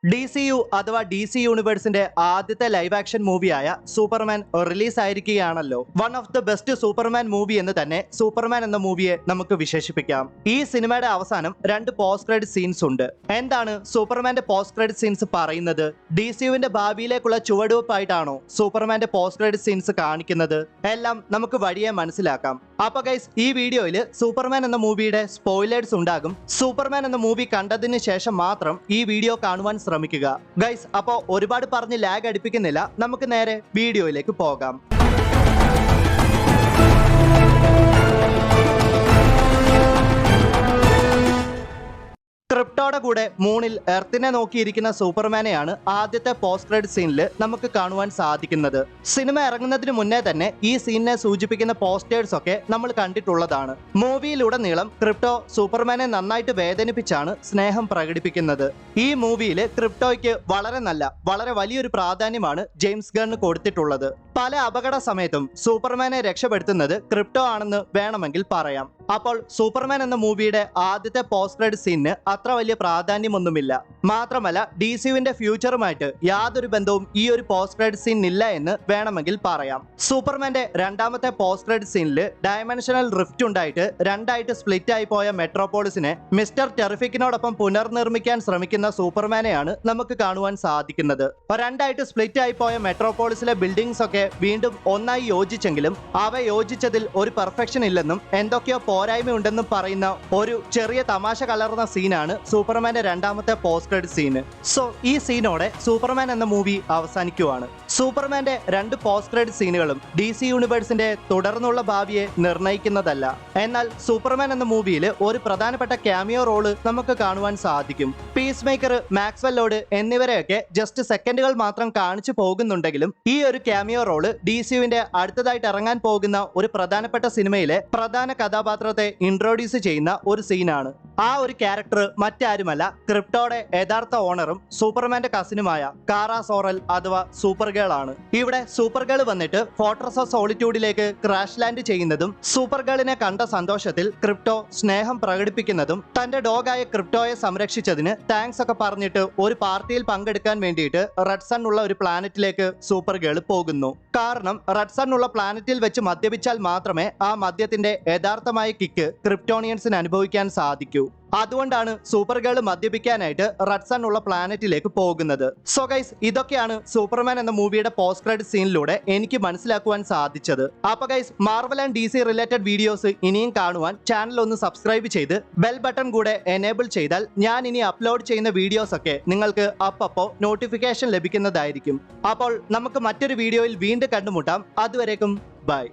DCU അഥവാ DC യൂണിവേഴ്സിന്റെ ആദ്യത്തെ ലൈവ് ആക്ഷൻ മൂവിയായ സൂപ്പർമാൻ റിലീസ് ആയിരിക്കുകയാണല്ലോ. One of the best Superman movie എന്ന് തന്നെ സൂപ്പർമാൻ എന്ന മൂവിയെ നമുക്ക് വിശേഷിപ്പിക്കാം. ഈ സിനിമയുടെ അവസാനം 2 പോസ്റ്റ് ക്രെഡിറ്റ് സീൻസ് ഉണ്ട്. എന്താണ് സൂപ്പർമാന്റെ പോസ്റ്റ് ക്രെഡിറ്റ് സീൻസ് പറയുന്നത്? DCUവിന്റെ ഭാവിയിലേക്കുള്ള ചുവടുവെപ്പായിട്ടാണോ സൂപ്പർമാന്റെ പോസ്റ്റ് ക്രെഡിറ്റ് സീൻസ് കാണിക്കുന്നത്? എല്ലാം നമുക്ക് വഴിയെ മനസ്സിലാക്കാം. അപ്പൊ ഗൈസ്, ഈ വീഡിയോയിൽ സൂപ്പർമാൻ എന്ന മൂവിയുടെ സ്പോയിലേഴ്സ് ഉണ്ടാകും. സൂപ്പർമാൻ എന്ന മൂവി കണ്ടതിന് ശേഷം മാത്രം ഈ വീഡിയോ കാണുവാൻ ശ്രമിക്കുക ഗൈസ്. അപ്പോ ഒരുപാട് പറഞ്ഞ് ലാഗ് അടിപ്പിക്കുന്നില്ല, നമുക്ക് നേരെ വീഡിയോയിലേക്ക് പോകാം. ക്രിപ്റ്റോയുടെ കൂടെ മൂണിൽ എർത്തിനെ നോക്കിയിരിക്കുന്ന സൂപ്പർമാനെയാണ് ആദ്യത്തെ പോസ്റ്റ് ക്രെഡിറ്റ് സീനിൽ നമുക്ക് കാണുവാൻ സാധിക്കുന്നത്. സിനിമ ഇറങ്ങുന്നതിന് മുന്നേ തന്നെ ഈ സീനിനെ സൂചിപ്പിക്കുന്ന പോസ്റ്റേഴ്സ് ഒക്കെ നമ്മൾ കണ്ടിട്ടുള്ളതാണ്. മൂവിയിലുടനീളം ക്രിപ്റ്റോ സൂപ്പർമാനെ നന്നായിട്ട് വേദനിപ്പിച്ചാണ് സ്നേഹം പ്രകടിപ്പിക്കുന്നത്. ഈ മൂവിയിൽ ക്രിപ്റ്റോയ്ക്ക് വളരെ വലിയൊരു പ്രാധാന്യമാണ് ജെയിംസ് ഗൺ കൊടുത്തിട്ടുള്ളത്. പല അപകട സമയത്തും സൂപ്പർമാനെ രക്ഷപ്പെടുത്തുന്നത് ക്രിപ്റ്റോ ആണെന്ന് വേണമെങ്കിൽ പറയാം. അപ്പോൾ സൂപ്പർമാൻ എന്ന മൂവിയുടെ ആദ്യത്തെ പോസ്റ്റ് ക്രെഡിറ്റ് സീനിന് അത്ര വലിയ പ്രാധാന്യമൊന്നുമില്ല. മാത്രമല്ല DCUവിന്റെ ഫ്യൂച്ചറുമായിട്ട് യാതൊരു ബന്ധവും ഈ ഒരു പോസ്റ്റ് ക്രെഡിറ്റ് സീൻ ഇല്ല എന്ന് വേണമെങ്കിൽ പറയാം. സൂപ്പർമാന്റെ രണ്ടാമത്തെ പോസ്റ്റ് ക്രെഡിറ്റ് സീനിൽ ഡയമെൻഷണൽ റിഫ്റ്റ് ഉണ്ടായിട്ട് രണ്ടായിട്ട് സ്പ്ലിറ്റ് ആയി പോയ മെട്രോപോളിസിനെ മിസ്റ്റർ ടെറിഫിക്കിനോടൊപ്പം പുനർനിർമ്മിക്കാൻ ശ്രമിക്കുന്ന സൂപ്പർമാനെയാണ് നമുക്ക് കാണുവാൻ സാധിക്കുന്നത്. രണ്ടായിട്ട് സ്പ്ലിറ്റ് ആയി പോയ മെട്രോപോളിസിലെ ബിൽഡിംഗ്സ് ഒക്കെ വീണ്ടും ഒന്നായി യോജിച്ചെങ്കിലും അവ യോജിച്ചതിൽ ഒരു പെർഫെക്ഷൻ ഇല്ലെന്നും എന്തൊക്കെയോ പോരായ്മയുണ്ടെന്നും പറയുന്ന ഒരു ചെറിയ തമാശ കലർന്ന സീനാണ് സൂപ്പർമാന്റെ രണ്ടാമത്തെ പോസ്റ്റ് ക്രെഡിറ്റ് സീന്. സോ ഈ സീനോടെ സൂപ്പർമാൻ എന്ന മൂവി അവസാനിക്കുവാണ്. സൂപ്പർമാന്റെ 2 പോസ്റ്റ് ക്രെഡിറ്റ് സീനുകളും DC യൂണിവേഴ്സിന്റെ തുടർന്നുള്ള ഭാവിയെ നിർണ്ണയിക്കുന്നതല്ല. എന്നാൽ സൂപ്പർമാൻ എന്ന മൂവിയിൽ ഒരു പ്രധാനപ്പെട്ട ക്യാമിയോ റോള് നമുക്ക് കാണുവാൻ സാധിക്കും. പീസ് മേക്കർ, മാക്സ്വെല്ലോഡ് എന്നിവരെയൊക്കെ ജസ്റ്റ് സെക്കൻഡുകൾ മാത്രം കാണിച്ചു പോകുന്നുണ്ടെങ്കിലും ഈ ഒരു ക്യാമിയോ റോള് DCUവിന്റെ അടുത്തതായിട്ട് ഇറങ്ങാൻ പോകുന്ന ഒരു പ്രധാനപ്പെട്ട സിനിമയിലെ പ്രധാന കഥാപാത്രത്തെ ഇൻട്രോഡ്യൂസ് ചെയ്യുന്ന ഒരു സീനാണ്. ആ ഒരു ക്യാരക്ടർ മറ്റാരുമല്ല, ക്രിപ്റ്റോയുടെ യഥാർത്ഥ ഓണറും സൂപ്പർമാന്റെ കസിനുമായ കാറ സോറൽ അഥവാ സൂപ്പർ ഗേൾ ആണ്. ഇവിടെ സൂപ്പർ ഗേൾ വന്നിട്ട് ഫോർട്രസ് ഓഫ് സോളിറ്റ്യൂഡിലേക്ക് ക്രാഷ് ലാൻഡ് ചെയ്യുന്നതും സൂപ്പർ ഗേളിനെ കണ്ട സന്തോഷത്തിൽ ക്രിപ്റ്റോ സ്നേഹം പ്രകടിപ്പിക്കുന്നതും തന്റെ ഡോഗായ ക്രിപ്റ്റോയെ സംരക്ഷിച്ചതിന് താങ്ക്സ് ഒക്കെ പറഞ്ഞിട്ട് ഒരു പാർട്ടിയിൽ പങ്കെടുക്കാൻ വേണ്ടിയിട്ട് റെഡ് സൺ ഉള്ള ഒരു പ്ലാനറ്റിലേക്ക് സൂപ്പർ ഗേൾ പോകുന്നു. കാരണം റെഡ് സൺ ഉള്ള പ്ലാനറ്റിൽ വെച്ച് മദ്യപിച്ചാൽ മാത്രമേ ആ മദ്യത്തിന്റെ യഥാർത്ഥമായ കിക്ക് ക്രിപ്റ്റോണിയൻസിന് അനുഭവിക്കാൻ സാധിക്കൂ. അതുകൊണ്ടാണ് സൂപ്പർ ഗേൾ മദ്യപിക്കാനായിട്ട് റെഡ് സൺ ഉള്ള പ്ലാനറ്റിലേക്ക് പോകുന്നത്. സോ ഗൈസ്, ഇതൊക്കെയാണ് സൂപ്പർമാൻ എന്ന മൂവിയുടെ പോസ്റ്റ് ക്രെഡിറ്റ് സീനിലൂടെ എനിക്ക് മനസ്സിലാക്കുവാൻ സാധിച്ചത്. അപ്പൊ guys, Marvel and DC related videos ഇനിയും കാണുവാൻ ചാനൽ ഒന്ന് സബ്സ്ക്രൈബ് ചെയ്ത് ബെൽ ബട്ടൺ കൂടെ എനേബിൾ ചെയ്താൽ ഞാൻ ഇനി അപ്ലോഡ് ചെയ്യുന്ന വീഡിയോസ് ഒക്കെ നിങ്ങൾക്ക് അപ്പപ്പോ നോട്ടിഫിക്കേഷൻ ലഭിക്കുന്നതായിരിക്കും. അപ്പോൾ നമുക്ക് മറ്റൊരു വീഡിയോയിൽ വീണ്ടും കണ്ടുമുട്ടാം. അതുവരേക്കും ബൈ.